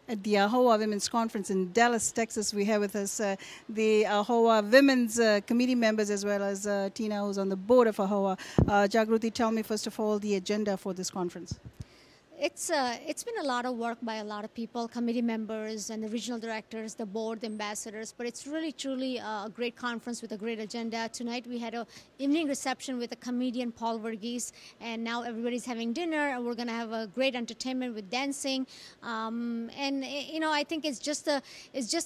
At the AAHOA Women's Conference in Dallas, Texas. We have with us the AAHOA Women's Committee members, as well as Tina, who's on the board of AAHOA. Jagruti, tell me first of all the agenda for this conference. It's been a lot of work by a lot of people, committee members and the regional directors, the board, the ambassadors, but it's really truly a great conference with a great agenda. Tonight we had an evening reception with a comedian, Paul Verghese, and now everybody's having dinner, and we're going to have a great entertainment with dancing. I think it's just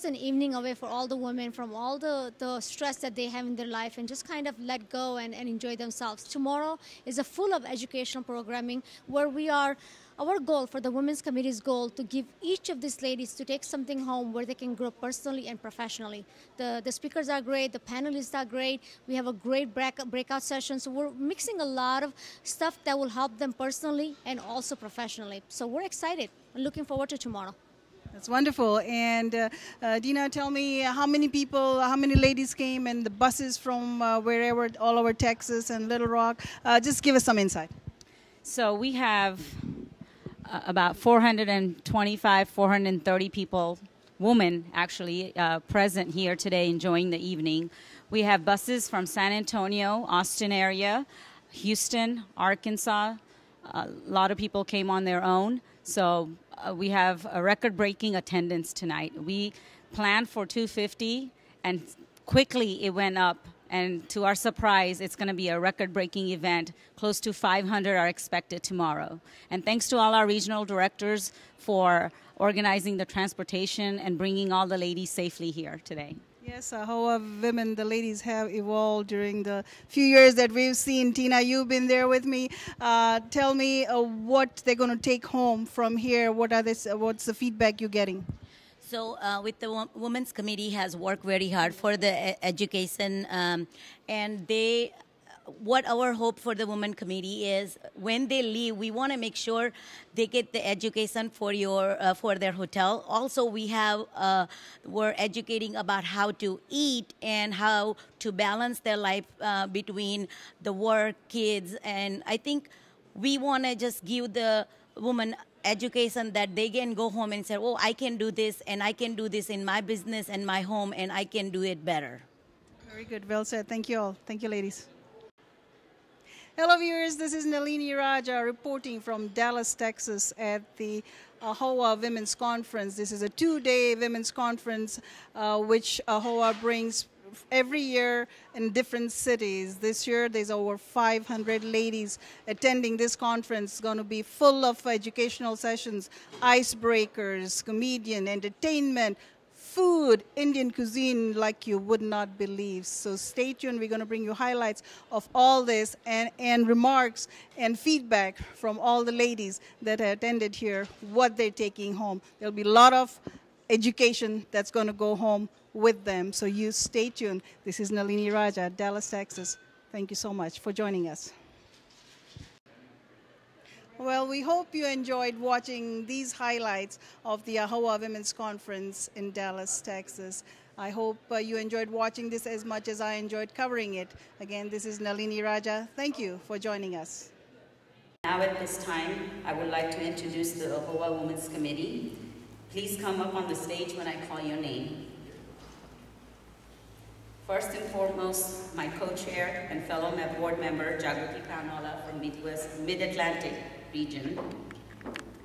an evening away for all the women from all the stress that they have in their life, and just kind of let go and enjoy themselves. Tomorrow is a full of educational programming where our goal for the Women's Committee's goal to give each of these ladies to take something home where they can grow personally and professionally. The speakers are great, the panelists are great, we have a great breakout session, so we're mixing a lot of stuff that will help them personally and also professionally. So we're excited and looking forward to tomorrow. That's wonderful. And Dina, tell me how many ladies came, and the buses from wherever, all over Texas and Little Rock. Just give us some insight. So we have about 425, 430 people, women actually, present here today enjoying the evening. We have buses from San Antonio, Austin area, Houston, Arkansas. A lot of people came on their own. So we have a record-breaking attendance tonight. We planned for 250, and quickly it went up. And to our surprise, it's going to be a record-breaking event. Close to 500 are expected tomorrow. And thanks to all our regional directors for organizing the transportation and bringing all the ladies safely here today. Yes, AAHOA women, the ladies have evolved during the few years that we've seen. Tina, you've been there with me. Tell me what they're going to take home from here. What's the feedback you're getting? So with the Women's Committee has worked very hard for the education, and what our hope for the Women Committee is, when they leave, we want to make sure they get the education for their hotel. Also, we're educating about how to eat and how to balance their life between the work, kids, and I think we want to just give the women education that they can go home and say, oh, I can do this, and I can do this in my business and my home, and I can do it better. Very good. Well said. Thank you all. Thank you, ladies. Hello, viewers. This is Nalini Raja reporting from Dallas, Texas at the AAHOA Women's Conference. This is a two-day women's conference which AAHOA brings every year in different cities. This year there's over 500 ladies attending this conference. It's going to be full of educational sessions, icebreakers, comedian, entertainment, food, Indian cuisine like you would not believe. So stay tuned. We're going to bring you highlights of all this and remarks and feedback from all the ladies that attended here, what they're taking home. There'll be a lot of education that's going to go home with them. So you stay tuned. This is Nalini Raja, Dallas, Texas. Thank you so much for joining us. Well, we hope you enjoyed watching these highlights of the AAHOA Women's Conference in Dallas, Texas. I hope you enjoyed watching this as much as I enjoyed covering it. Again, this is Nalini Raja. Thank you for joining us. Now at this time, I would like to introduce the AAHOA Women's Committee. Please come up on the stage when I call your name. First and foremost, my co-chair and fellow board member, Jagruti Panola from Mid-Atlantic region.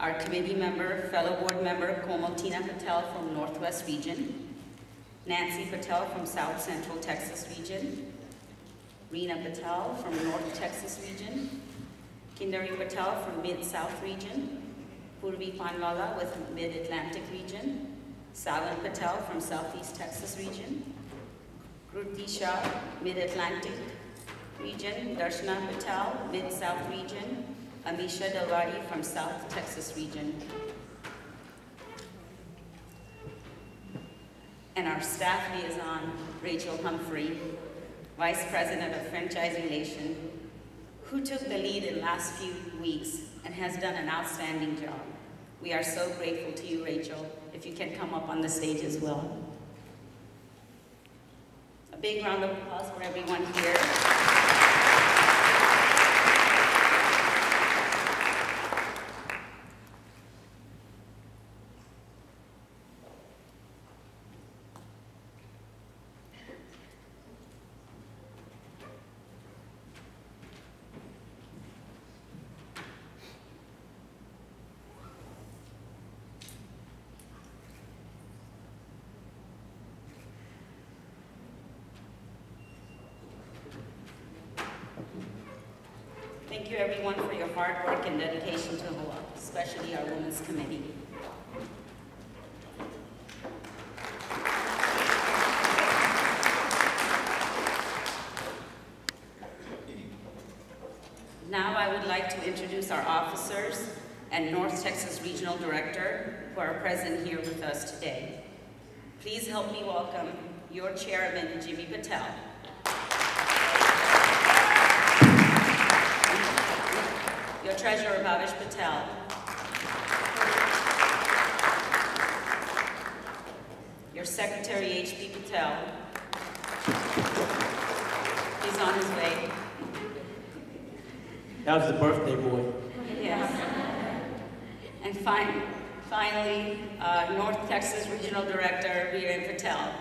Our committee member, fellow board member, Tina Patel from Northwest region. Nancy Patel from South Central Texas region. Reena Patel from North Texas region. Kindari Patel from Mid-South region. Purvi Panwala with Mid-Atlantic region. Savan Patel from Southeast Texas region. Kruti Shah, Mid-Atlantic region. Darshana Patel, Mid-South region. Amisha Dalwadi from South Texas region. And our staff liaison, Rachel Humphrey, Vice President of Franchise Relations, who took the lead in the last few weeks and has done an outstanding job. We are so grateful to you, Rachel. If you can come up on the stage as well. A big round of applause for everyone here. Thank you everyone for your hard work and dedication to AAHOA, especially our Women's Committee. Now I would like to introduce our officers and North Texas Regional Director who are present here with us today. Please help me welcome your chairman, Jimmy Patel. Your treasurer, Bhavesh Patel. Your secretary, H.P. Patel. He's on his way. That was the birthday boy. Yes. And finally, North Texas Regional Director, Viren Patel.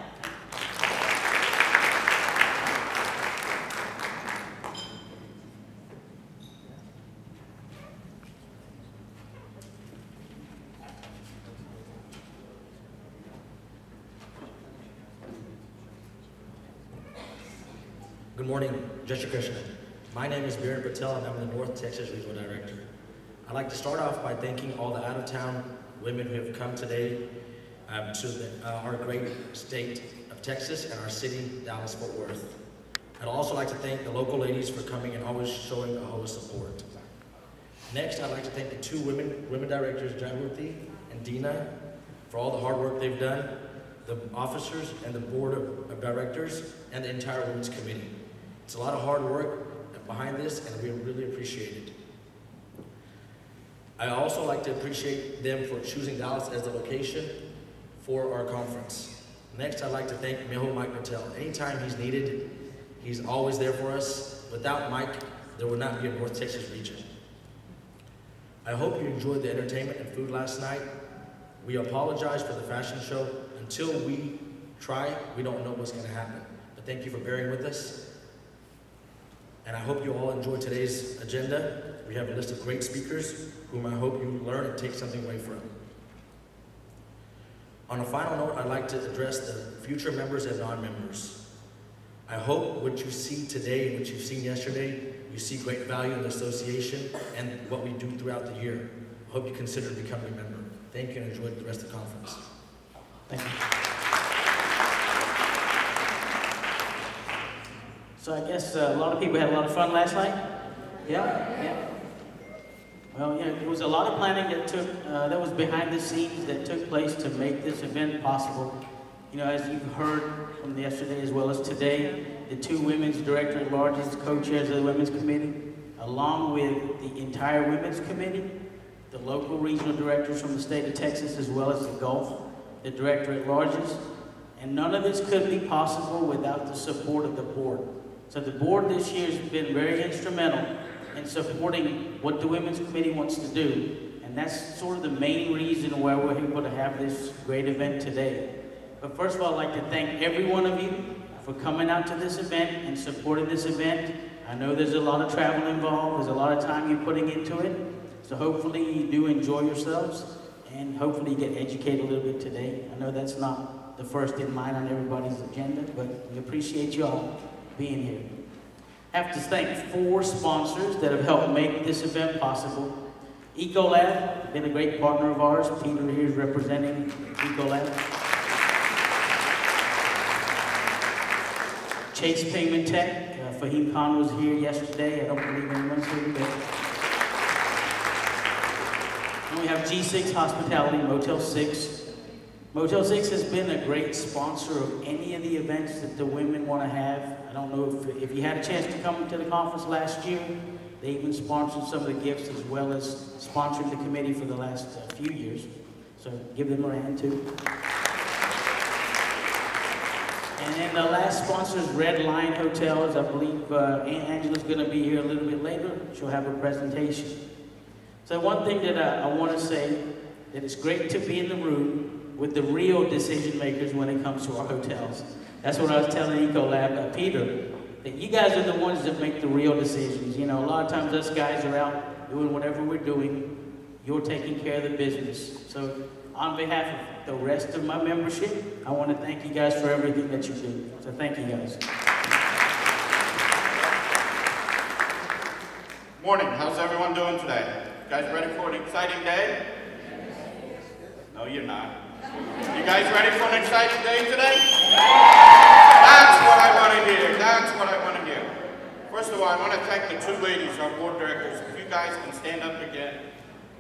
Good morning, Jai Shri Krishna. My name is Viren Patel and I'm the North Texas Regional Director. I'd like to start off by thanking all the out-of-town women who have come today to our great state of Texas and our city, Dallas-Fort Worth. I'd also like to thank the local ladies for coming and always showing AAHOA support. Next, I'd like to thank the two women directors, Jagrati and Dina, for all the hard work they've done, the officers and the board of directors, and the entire Women's Committee. It's a lot of hard work behind this, and we really appreciate it. I also like to appreciate them for choosing Dallas as the location for our conference. Next, I'd like to thank Meho Mike Patel. Anytime he's needed, he's always there for us. Without Mike, there would not be a North Texas region. I hope you enjoyed the entertainment and food last night. We apologize for the fashion show. Until we try, we don't know what's going to happen. But thank you for bearing with us. And I hope you all enjoyed today's agenda. We have a list of great speakers whom I hope you learn and take something away from. On a final note, I'd like to address the future members and non-members. I hope what you see today and what you've seen yesterday, you see great value in the association and what we do throughout the year. I hope you consider becoming a member. Thank you and enjoy the rest of the conference. Thank you. So I guess a lot of people had a lot of fun last night? Yeah? Well, yeah, there was a lot of planning that was behind the scenes that took place to make this event possible. You know, as you've heard from yesterday as well as today, the two women's director-at-larges, co-chairs of the Women's Committee, along with the entire Women's Committee, the local regional directors from the state of Texas as well as the Gulf, the director-at-larges, and none of this could be possible without the support of the board. So the board this year has been very instrumental in supporting what the Women's Committee wants to do. And that's sort of the main reason why we're able to have this great event today. But first of all, I'd like to thank every one of you for coming out to this event and supporting this event. I know there's a lot of travel involved, there's a lot of time you're putting into it. So hopefully you do enjoy yourselves and hopefully you get educated a little bit today. I know that's not the first in mind on everybody's agenda, but we appreciate you all being here. I have to thank 4 sponsors that have helped make this event possible. Ecolab, been a great partner of ours. Peter here is representing Ecolab. Chase Payment Tech, Fahim Khan was here yesterday. I don't believe anyone's here today. And we have G6 Hospitality, Motel 6. Motel 6 has been a great sponsor of any of the events that the women want to have. I don't know if you had a chance to come to the conference last year. They even sponsored some of the gifts as well as sponsoring the committee for the last few years. So give them a hand too. And then the last sponsor is Red Lion Hotels. I believe Aunt Angela's going to be here a little bit later. She'll have a presentation. So one thing that I want to say, that it's great to be in the room with the real decision makers when it comes to our hotels. That's what I was telling Ecolab, Peter, that you guys are the ones that make the real decisions. You know, a lot of times us guys are out doing whatever we're doing. You're taking care of the business. So on behalf of the rest of my membership, I want to thank you guys for everything that you do. So thank you guys. Morning, how's everyone doing today? You guys ready for an exciting day? No, you're not. You guys ready for an exciting day today? That's what I want to hear. That's what I want to hear. First of all, I want to thank the two ladies, our board directors. If you guys can stand up again.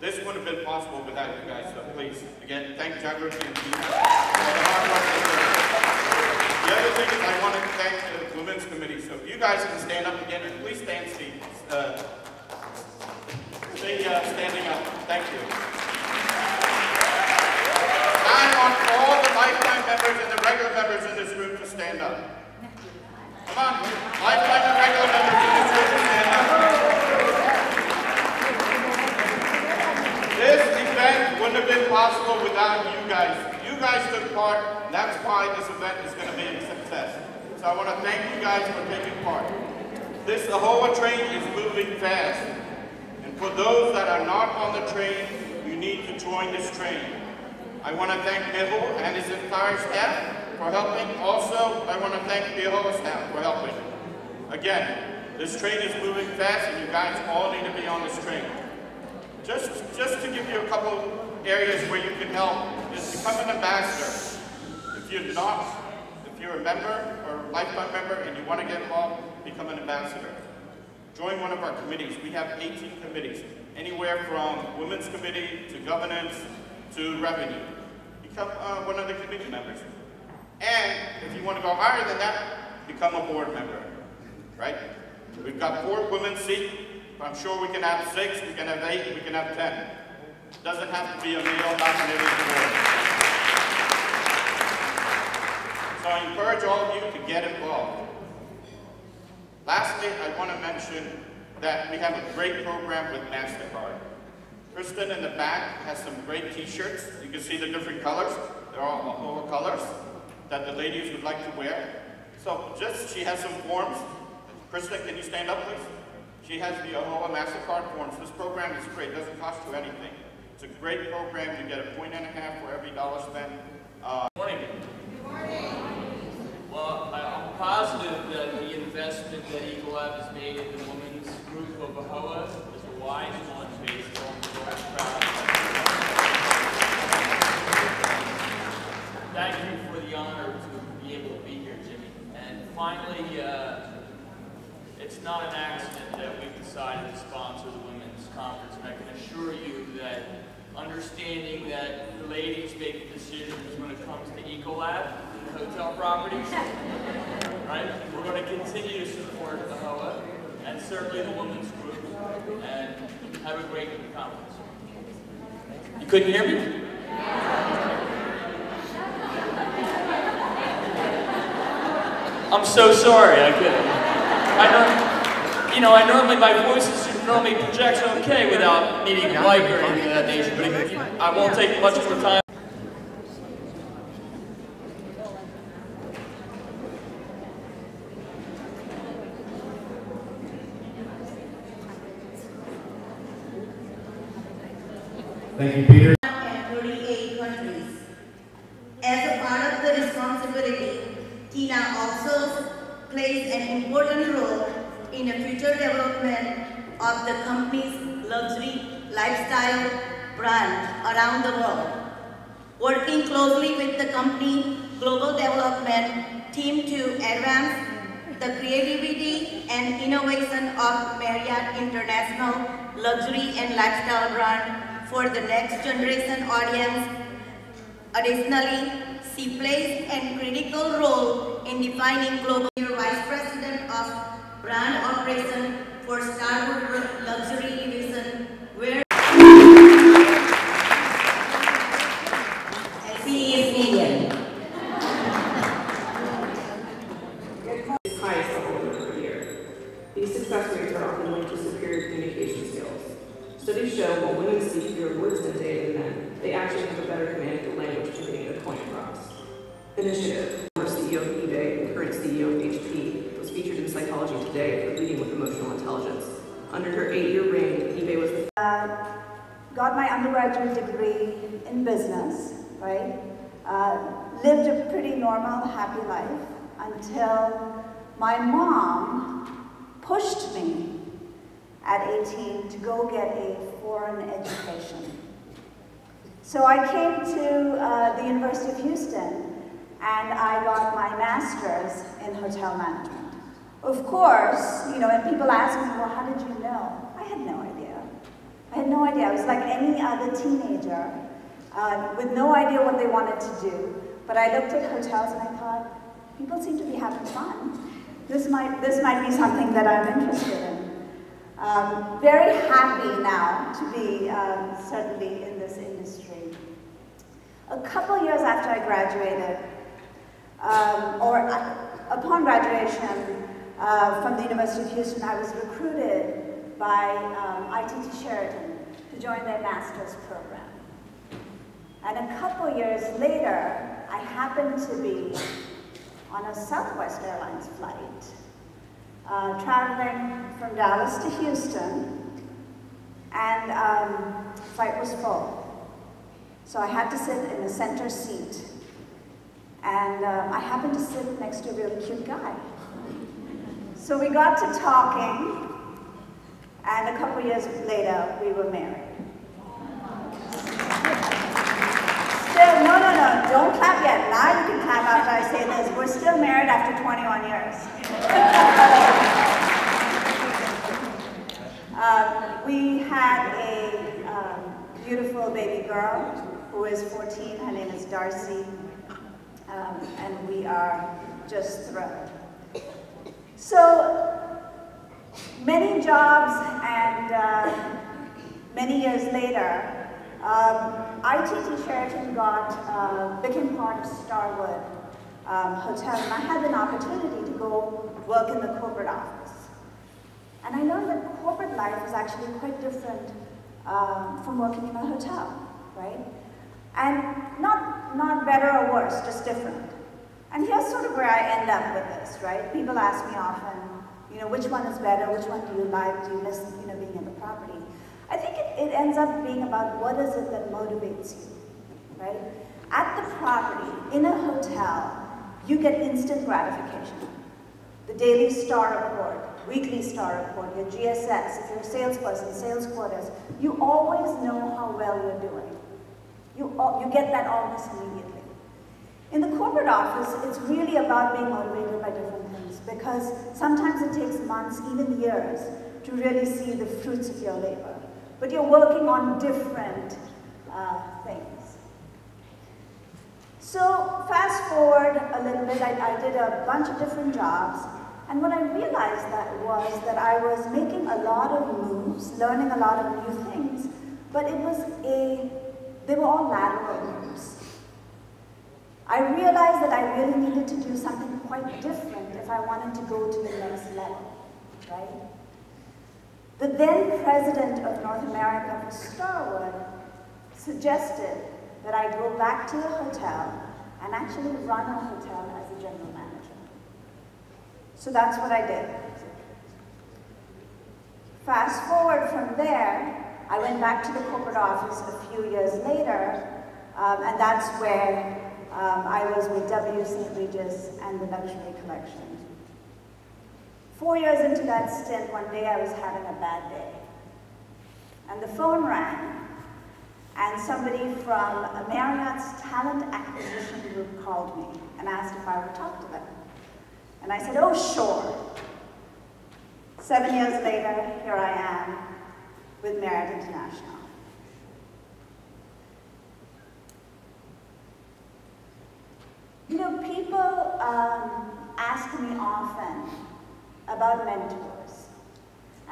This wouldn't have been possible without you guys, so please, again, thank Jagrati and Tina for the hard work they did. The other thing is I want to thank the Women's Committee, so if you guys can stand up again, and please stand, Steve. Standing up. Thank you. I want all the lifetime members and the regular members in this room to stand up. Come on, lifetime and regular members in this room to stand up. This event wouldn't have been possible without you guys. You guys took part, and that's why this event is going to be a success. So I want to thank you guys for taking part. This AAHOA train is moving fast. And for those that are not on the train, you need to join this train. I want to thank Mehul and his entire staff for helping. Also, I want to thank the AAHOA staff for helping. Again, this train is moving fast and you guys all need to be on this train. Just to give you a couple areas where you can help is become an ambassador. If you're a member or a lifetime member and you want to get involved, become an ambassador. Join one of our committees. We have 18 committees, anywhere from Women's Committee to Governance to Revenue. Become one of the committee members. And if you want to go higher than that, become a board member, right? We've got 4 women's seats. I'm sure we can have 6, we can have 8, we can have 10. It doesn't have to be a male-dominated board. So I encourage all of you to get involved. Lastly, I want to mention that we have a great program with MasterCard. Kristen in the back has some great t-shirts. You can see the different colors. They're all AAHOA colors that the ladies would like to wear. So she has some forms. Kristen, can you stand up, please? She has the AAHOA MasterCard forms. This program is great. It doesn't cost you anything. It's a great program. You get a point and a half for every dollar spent. Good morning. Good morning. Well, I'm positive that the investment that Ecolab has made in the women's group of AAHOA is a wise one based on the Lord's proud. Thank you for the honor to be able to be here, Jimmy. And finally, it's not an accident that we've decided to sponsor the women's conference, and I can assure you that understanding that the ladies make the decisions when it comes to Ecolab and hotel properties, right? We're going to continue to support AAHOA and certainly the women's group and have a great conference. You couldn't hear me? I'm so sorry, I couldn't. I normally, my voice normally projects okay without needing a mic or anything of that nature, but I won't take much more time. Thank you, Peter. And 38 countries. As a part of the responsibility, Tina also plays an important role in the future development of the company's luxury lifestyle brand around the world. Working closely with the company global development team to advance the creativity and innovation of Marriott International luxury and lifestyle brand for the next generation audience. Additionally, she plays a critical role in defining global Vice President of Brand Operation for Starwood Luxury Division, where she is Indian. Highest level per year. These success rates are often linked to superior communication skills. Studies show while women speak fewer words in a day than men, they actually have a better command of the language to getting the point across. Initiative, former CEO of eBay and current CEO of HP, was featured in Psychology Today for leading with emotional intelligence. Under her 8-year reign, eBay was the got my undergraduate degree in business, right? Lived a pretty normal, happy life until my mom pushed me at 18 to go get a foreign education. So I came to the University of Houston and I got my master's in hotel management. Of course, you know, and people ask me, well, how did you know? I had no idea. I had no idea. I was like any other teenager with no idea what they wanted to do. But I looked at hotels and I thought, people seem to be having fun. This might be something that I'm interested in. Very happy now to be certainly in this industry. A couple years after I graduated, upon graduation from the University of Houston, I was recruited by ITT Sheraton to join their master's program. And a couple years later, I happened to be on a Southwest Airlines flight, traveling from Dallas to Houston, and the flight was full. So I had to sit in the center seat, and I happened to sit next to a really cute guy. So we got to talking, and a couple years later, we were married. Still, no, don't clap yet. Now you can clap after I say this. We're still married after 21 years. We had a beautiful baby girl who is 14. Her name is Darcy, and we are just thrilled. So many jobs and many years later, ITT Sheraton became part of Starwood Hotel, and I had an opportunity to go work in the corporate office. And I learned that corporate life is actually quite different from working in a hotel, right? And not better or worse, just different. And here's sort of where I end up with this, right? People ask me often, you know, which one is better? Which one do you like? Do you miss, you know, being in the property? I think it ends up being about what is it that motivates you, right? At the property, in a hotel, you get instant gratification. The daily star report, weekly star report, your GSS, if you're a salesperson, sales quotas, you always know how well you're doing. You get that almost immediately. In the corporate office, it's really about being motivated by different things because sometimes it takes months, even years, to really see the fruits of your labor. But you're working on different things. So fast forward a little bit, I did a bunch of different jobs, and what I realized was that I was making a lot of moves, learning a lot of new things, but they were all lateral moves. I realized that I really needed to do something quite different if I wanted to go to the next level, right? The then president of North America for Starwood suggested that I go back to a hotel and actually run a hotel as a general manager. So that's what I did. Fast forward from there, I went back to the corporate office a few years later, and that's where I was with W. St. Regis and the Luxury Collection. 4 years into that stint, one day I was having a bad day. And the phone rang, and somebody from Marriott's talent acquisition group called me and asked if I would talk to them. And I said, oh, sure. 7 years later, here I am with Marriott International. You know, people ask me often about mentors.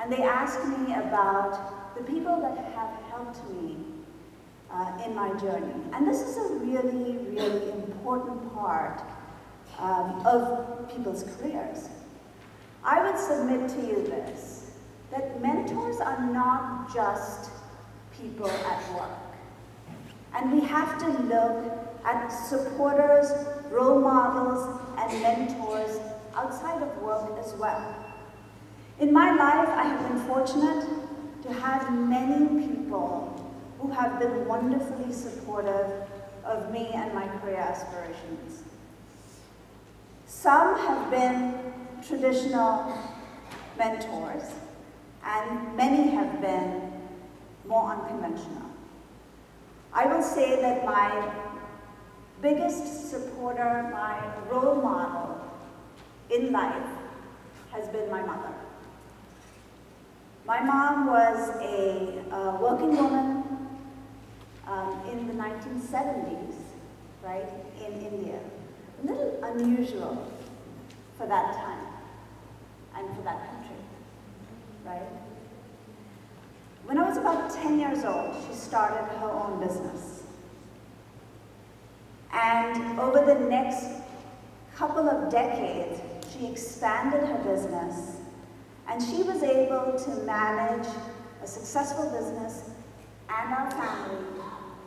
And they ask me about the people that have helped me in my journey. And this is a really, really important part of people's careers. I would submit to you this, that mentors are not just people at work. And we have to look at supporters, role models, and mentors outside of work as well. In my life, I have been fortunate to have many people who have been wonderfully supportive of me and my career aspirations. Some have been traditional mentors, and many have been more unconventional. I will say that my biggest supporter, my role model in life has been my mother. My mom was a working woman in the 1970s, right, in India. A little unusual for that time and for that country, right? When I was about 10 years old, she started her own business. And over the next couple of decades, she expanded her business, and she was able to manage a successful business and our family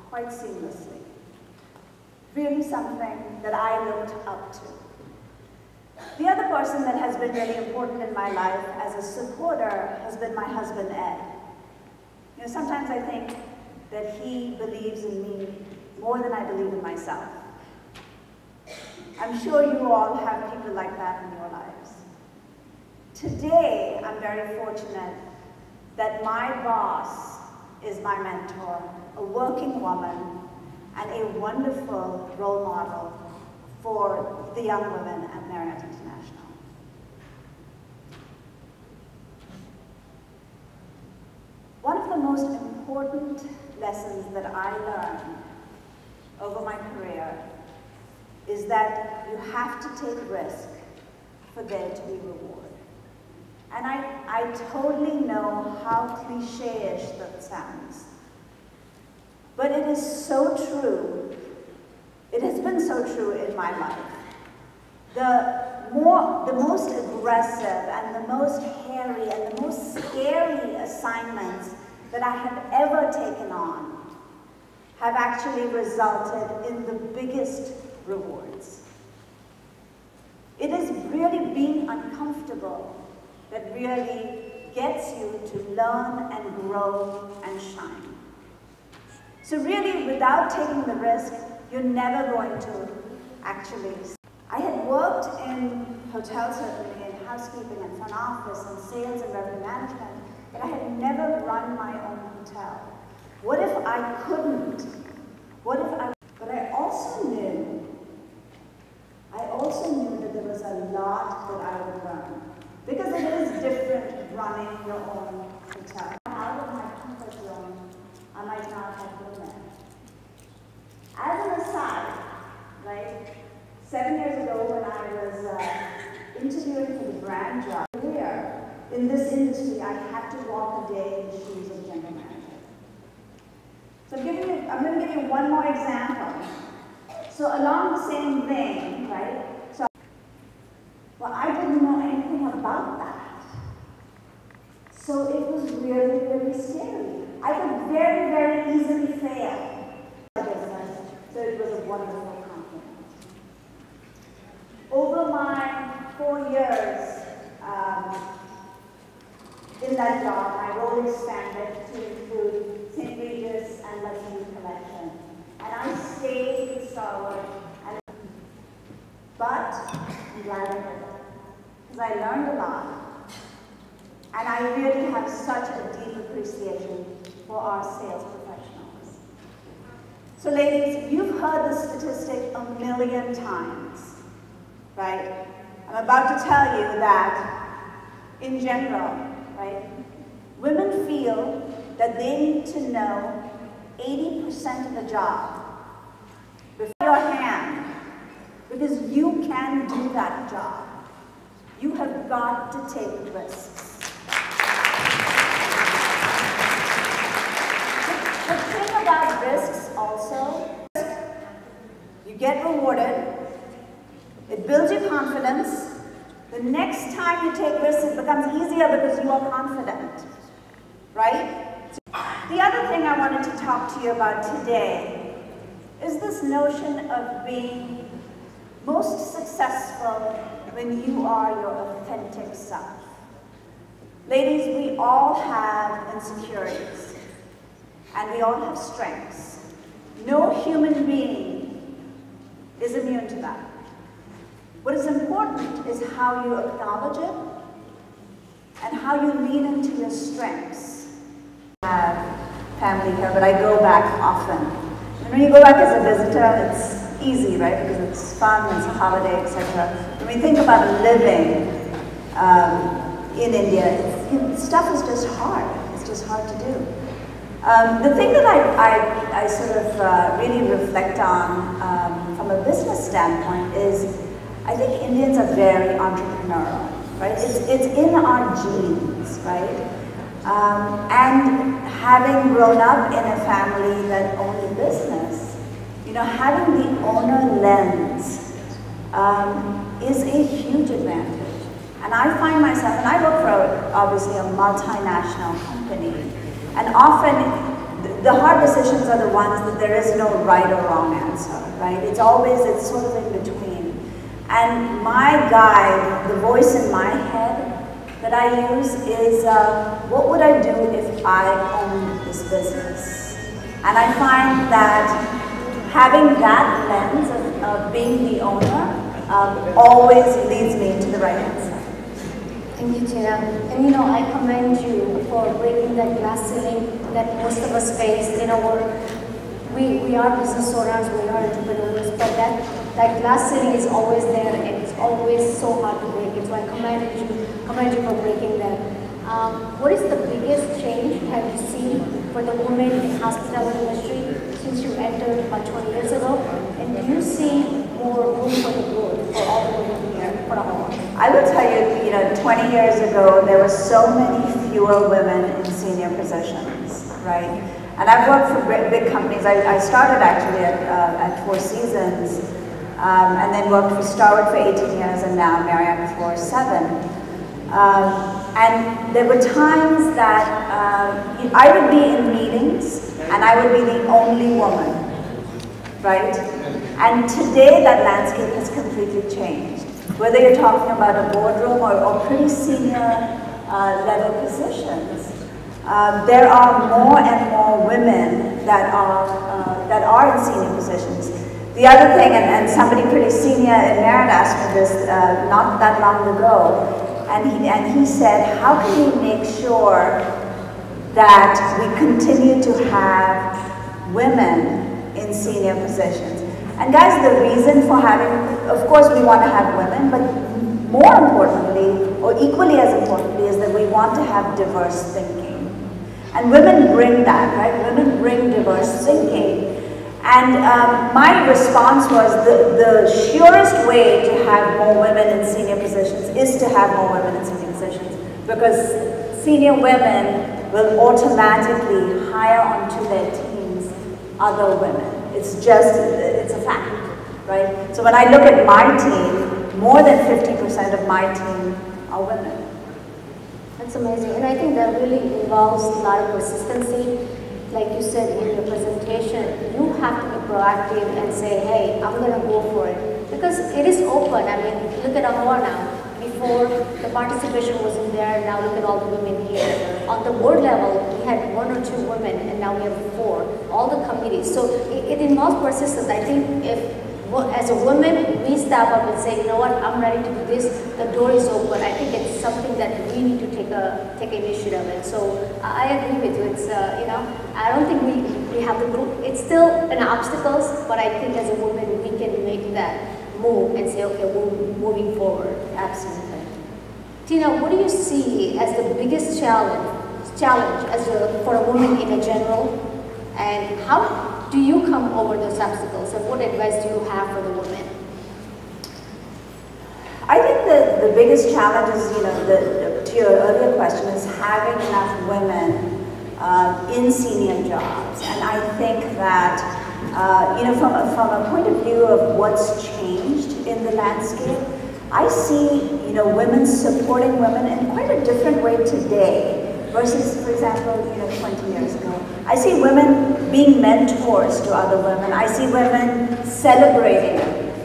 quite seamlessly. Really something that I looked up to. The other person that has been really important in my life as a supporter has been my husband, Ed. You know, sometimes I think that he believes in me more than I believe in myself. I'm sure you all have people like that in your lives. Today, I'm very fortunate that my boss is my mentor, a working woman, and a wonderful role model for the young women at Marriott International. One of the most important lessons that I learned over my career is that you have to take risk for there to be reward. And I totally know how cliche-ish that sounds. But it is so true. It has been so true in my life. The most aggressive and the most hairy and the most scary assignments that I have ever taken on have actually resulted in the biggest rewards. It is really being uncomfortable that really gets you to learn and grow and shine. So really, without taking the risk, you're never going to actually. I had worked in hotels, certainly in housekeeping and front office and sales and revenue management, but I had never run my own hotel. What if I couldn't? What if I? But I also knew that there was a lot that I would learn. Because it is different running your own hotel. Out of my comfort zone, I might not have been there. As an aside, right, 7 years ago when I was interviewing for the brand job, in this industry, I had to walk a day in the shoes of a general manager. So I'm going to give you one more example. So along the same vein, right? So, well, I didn't know anything about that. So it was really, really scary. I could very, very easily fail. So it was a wonderful compliment. Over my 4 years in that job, my role expanded to include St. Regis and Luxury Collection. And I stayed with Starwood. But I'm glad I did it. Because I learned a lot. And I really have such a deep appreciation for our sales professionals. So ladies, you've heard the statistic a million times, right? I'm about to tell you that, in general, right, women feel that they need to know 80% of the job before your hand, because you can do that job. You have got to take risks. The thing about risks also, you get rewarded, it builds your confidence. The next time you take risks, it becomes easier because you are confident, right? The other thing I wanted to talk to you about today is this notion of being most successful when you are your authentic self. Ladies, we all have insecurities, and we all have strengths. No human being is immune to that. What is important is how you acknowledge it, and how you lean into your strengths. I have family here, but I go back often. And when you go back as a visitor, it's easy, right? Because it's fun, it's a holiday, etc. When we think about living in India, stuff is just hard. It's just hard to do. The thing that I sort of really reflect on from a business standpoint is I think Indians are very entrepreneurial, right? It's in our genes, right? And having grown up in a family that owned a business, you know, having the owner lens is a huge advantage. And I find myself, and I work for obviously a multinational company, and often the hard decisions are the ones that there is no right or wrong answer, right? It's sort of in between. And my guide, the voice in my head that I use is, what would I do if I owned this business? And I find that having that lens of being the owner always leads me to the right answer. Thank you, Tina. And you know, I commend you for breaking that glass ceiling that most of us face in our work. We are business owners, we are entrepreneurs, but that glass ceiling is always there and it's always so hard to break it. So I commend you for breaking that. What is the biggest change have you seen for the women in hospitality industry since you entered about 20 years ago? And do you see more room for the growth for all the women here for AAHOA? I will tell you, 20 years ago, there were so many fewer women in senior positions, right? And I've worked for big companies. I started actually at Four Seasons, and then worked for Starwood for 18 years, and now Marriott for 7. And there were times that I would be in meetings, and I would be the only woman, right? And today that landscape has completely changed. Whether you're talking about a boardroom or pretty senior level positions, there are more and more women that are in senior positions. The other thing, and somebody pretty senior in Marriott asked me this not that long ago, and he said, how can we make sure that we continue to have women in senior positions? And guys, the reason for having, of course we want to have women, but more importantly, or equally as importantly, is that we want to have diverse thinking. And women bring that, right? Women bring diverse thinking. And my response was the surest way to have more women in senior positions is to have more women in senior positions, because senior women will automatically hire onto their teams other women. It's a fact, right? So when I look at my team, more than 50% of my team are women. That's amazing, and I think that really involves a lot of persistency. Like you said in your presentation, you have to be proactive and say, hey, I'm going to go for it. Because it is open. I mean, look at AAHOA now. Before, the participation wasn't there. Now look at all the women here. On the board level, we had 1 or 2 women, and now we have 4. All the committees. So it involves persistence. I think if, as a woman, we step up and say, you know what, I'm ready to do this, the door is open. I think it's something that we need to take initiative in. So I agree with you. It's, I don't think we have the group. It's still an obstacles, but I think as a woman, we can make that move and say, okay, we're moving forward. Absolutely. Tina, what do you see as the biggest challenge for a woman in a general, and how do you come over those obstacles, and what advice do you have for the women? I think the biggest challenge is, to your earlier question, is having enough women in senior jobs. And I think that, from a point of view of what's changed in the landscape, I see, women supporting women in quite a different way today versus, for example, 20 years ago. I see women being mentors to other women. I see women celebrating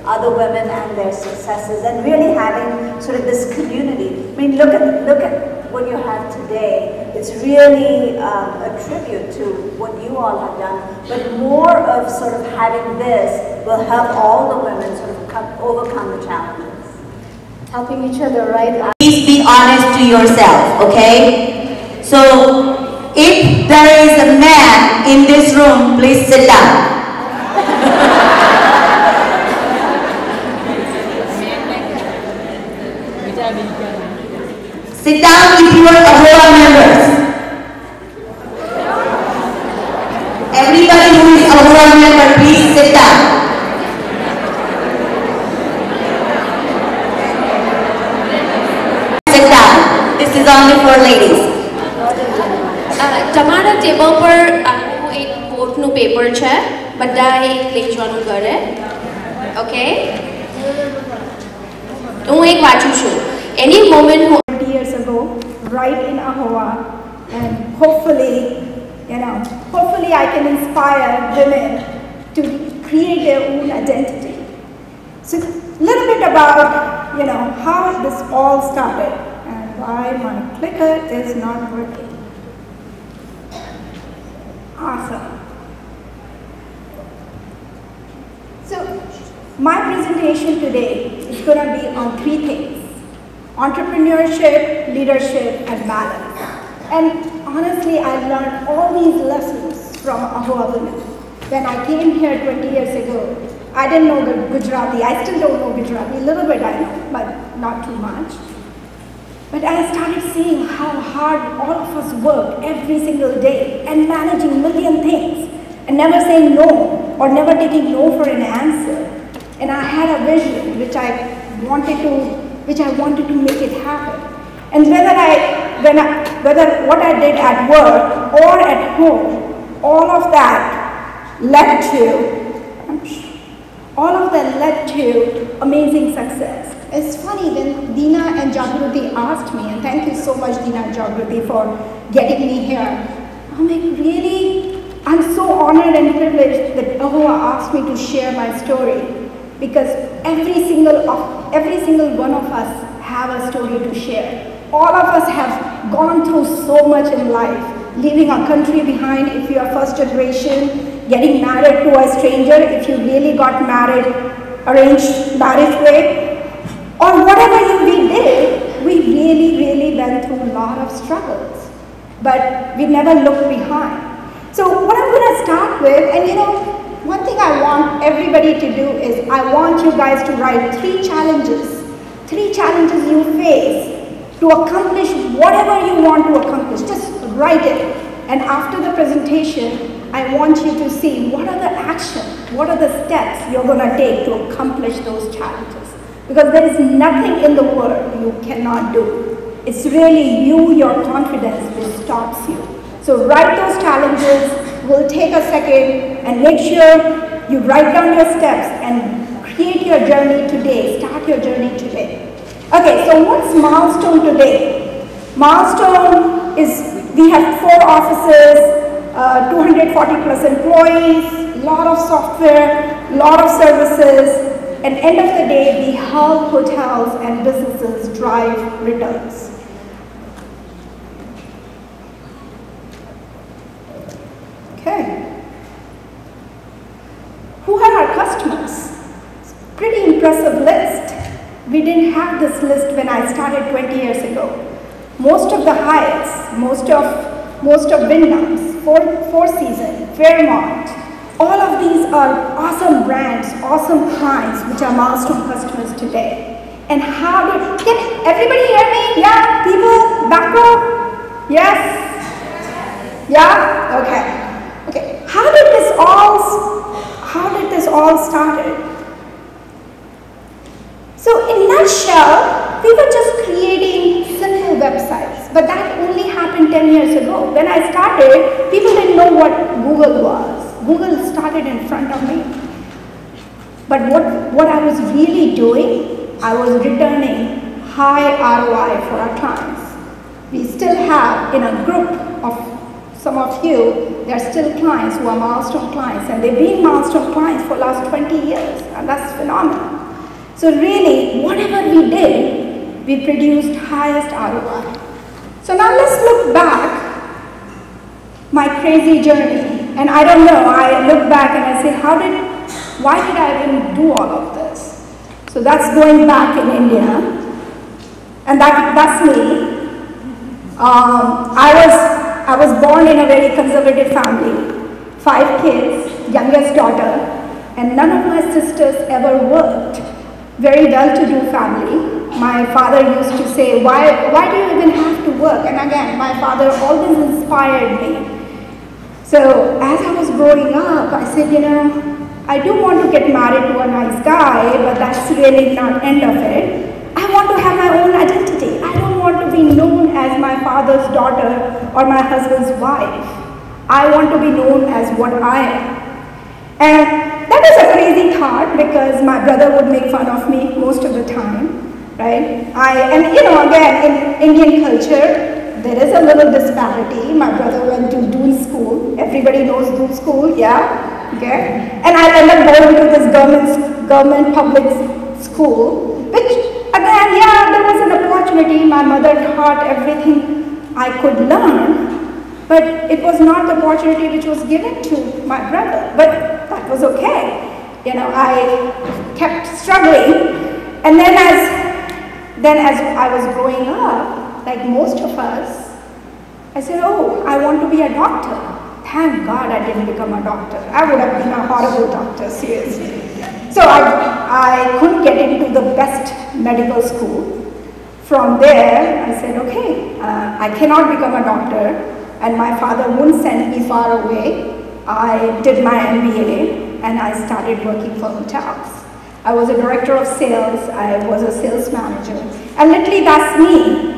other women and their successes, and really having sort of this community. I mean, look at what you have today. It's really a tribute to what you all have done, but more of sort of having this will help all the women sort of overcome the challenges. Helping each other, right? Please be honest to yourself, okay? So, if there is a man in this room, please sit down. Sit down if you are AAHOA members. Everybody who is AAHOA member, please sit down. Sit down. This is only for ladies. તમારા table પર આખું એક કોટનું paper છે બધા એક લઈ જવાનું ઘરે ઓકે હું એક વાંચું છું any woman who 20 years ago right in AAHOA and hopefully I can inspire women to create their own identity. So a little bit about how this all started and why my clicker is not working. Awesome. So my presentation today is going to be on 3 things: entrepreneurship, leadership, and balance. And honestly, I learned all these lessons from AAHOA women. When I came here 20 years ago, I didn't know the Gujarati. I still don't know Gujarati. A little bit I know, but not too much. But I started seeing how hard all of us work every single day and managing a million things and never saying no or never taking no for an answer. And I had a vision which I wanted to make it happen. And whether what I did at work or at home, all of that led to amazing success. It's funny when Dina and Jagruti asked me, and thank you so much Dina and Jagruti for getting me here. I'm like, really? I'm so honored and privileged that AAHOA asked me to share my story, because every single one of us have a story to share. All of us have gone through so much in life, leaving our country behind if you are first generation, getting married to a stranger if you really got married, arranged marriage way, or whatever we did, we really went through a lot of struggles, but we never looked behind. So what I'm going to start with, and one thing I want everybody to do is I want you guys to write 3 challenges you face to accomplish whatever you want to accomplish. Just write it. And after the presentation, I want you to see what are the actions, what are the steps you're going to take to accomplish those challenges. Because there is nothing in the world you cannot do. It's really you, your confidence, which stops you. So write those challenges. We'll take a second and make sure you write down your steps and create your journey today. Start your journey today. Okay, so what's Milestone today? Milestone is, we have 4 offices, 240 plus employees, lot of software, lot of services, and end of the day, we help hotels and businesses drive returns. Okay. Who are our customers? Pretty impressive list. We didn't have this list when I started 20 years ago. Most of the Hyatts, most of Wyndhams, Four Seasons, Fairmont, all of these are awesome brands, awesome clients, which are Milestone customers today. And can everybody hear me? Yeah, people, back row? Yes? Yeah? Okay. How did this all started? So in a nutshell, we were just creating simple websites, but that only happened 10 years ago. When I started, people didn't know what Google was. Google started in front of me. But what I was really doing, I was returning high ROI for our clients. We still have, in a group of some of you, there are still clients who are Milestone clients, and they've been Milestone clients for the last 20 years, and that's phenomenal. So really, whatever we did, we produced highest ROI. So now let's look back, my crazy journey. And I don't know, I look back and I say, why did I even do all of this? So that's going back in India. And that's me. I was born in a very conservative family, 5 kids, youngest daughter, and none of my sisters ever worked. Very well-to-do family. My father used to say, why do you even have to work? And again, my father always inspired me. So as I was growing up, I said, I do want to get married to a nice guy, but that's really not end of it. I want to have my own identity. I don't want to be known as my father's daughter or my husband's wife. I want to be known as what I am. And that was a crazy thought because my brother would make fun of me most of the time, right? Again, in Indian culture, there is a little disparity. My brother went to Doon school. Everybody knows Doon school, yeah? Okay. And I ended up going to this government public school, which again, yeah, there was an opportunity. My mother taught everything I could learn, but it was not the opportunity which was given to my brother. But that was okay. I kept struggling. And then as I was growing up, like most of us, I said, oh, I want to be a doctor. Thank God I didn't become a doctor. I would have been a horrible doctor, seriously. So I couldn't get into the best medical school. From there, I said, okay, I cannot become a doctor, and my father wouldn't send me far away. I did my MBA, and I started working for hotels. I was a director of sales. I was a sales manager. And literally, that's me.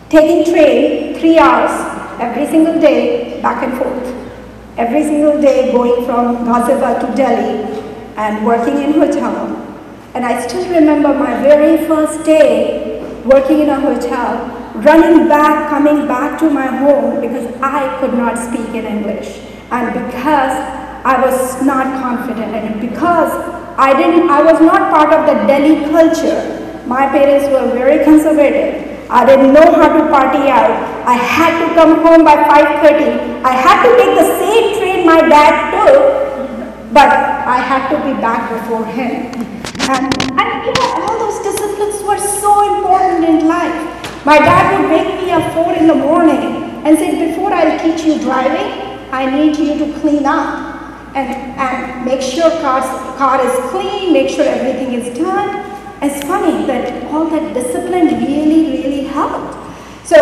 Taking train 3 hours every single day, back and forth. Every single day going from Ghaziabad to Delhi and working in hotel. And I still remember my very first day working in a hotel, running back, coming back to my home because I could not speak in English. And because I was not confident and because I was not part of the Delhi culture. My parents were very conservative. I didn't know how to party out. I had to come home by 5:30. I had to take the same train my dad took, but I had to be back before him. And all those disciplines were so important in life. My dad would wake me up 4 in the morning and say, before I'll teach you driving, I need you to clean up and make sure car is clean, make sure everything is done. It's funny that all that discipline really, really helped. So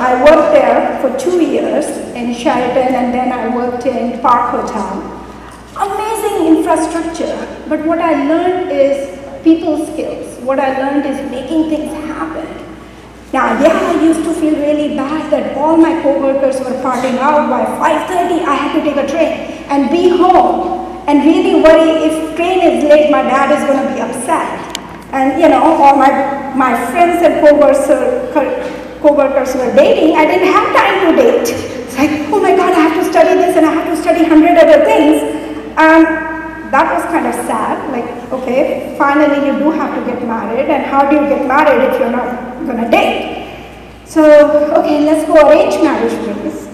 I worked there for 2 years in Sheraton, and then I worked in Park Hotel. Amazing infrastructure, but what I learned is people skills. What I learned is making things happen. Now, yeah, I used to feel really bad that all my coworkers were partying out. By 5:30, I had to take a train and be home and really worry if train is late, my dad is going to be upset. And all my friends and co-workers were dating. I didn't have time to date. It's like, oh my God, I have to study this and I have to study 100 other things. And that was kind of sad. Like, okay, finally you do have to get married. And how do you get married if you're not going to date? So, okay, let's go arranged marriage, please.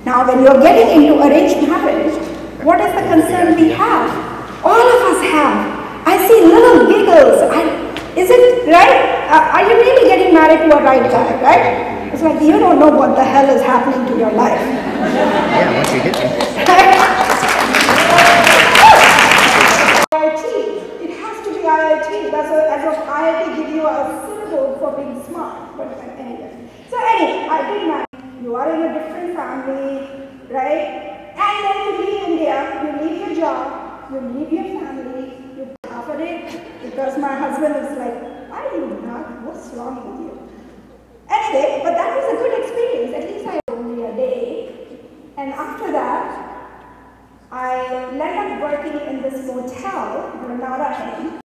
Now, when you're getting into arranged marriage, what is the concern we have? All of us have. I see little giggles. Is it right? Are you really getting married to a right guy, right? It's like you don't know what the hell is happening to your life. Yeah, once you hit it. IIT. It has to be IIT. That's as if IIT give you a symbol for being smart. But anyway. So anyway, I did my. You are in a different family, right? And then you leave India. You leave your job. You leave your family. You offer it because my husband is like, why are you not? What's wrong with you? Anyway, but that was a good experience. At least I had only a day. And after that, I ended up working in this motel, Granada Inn.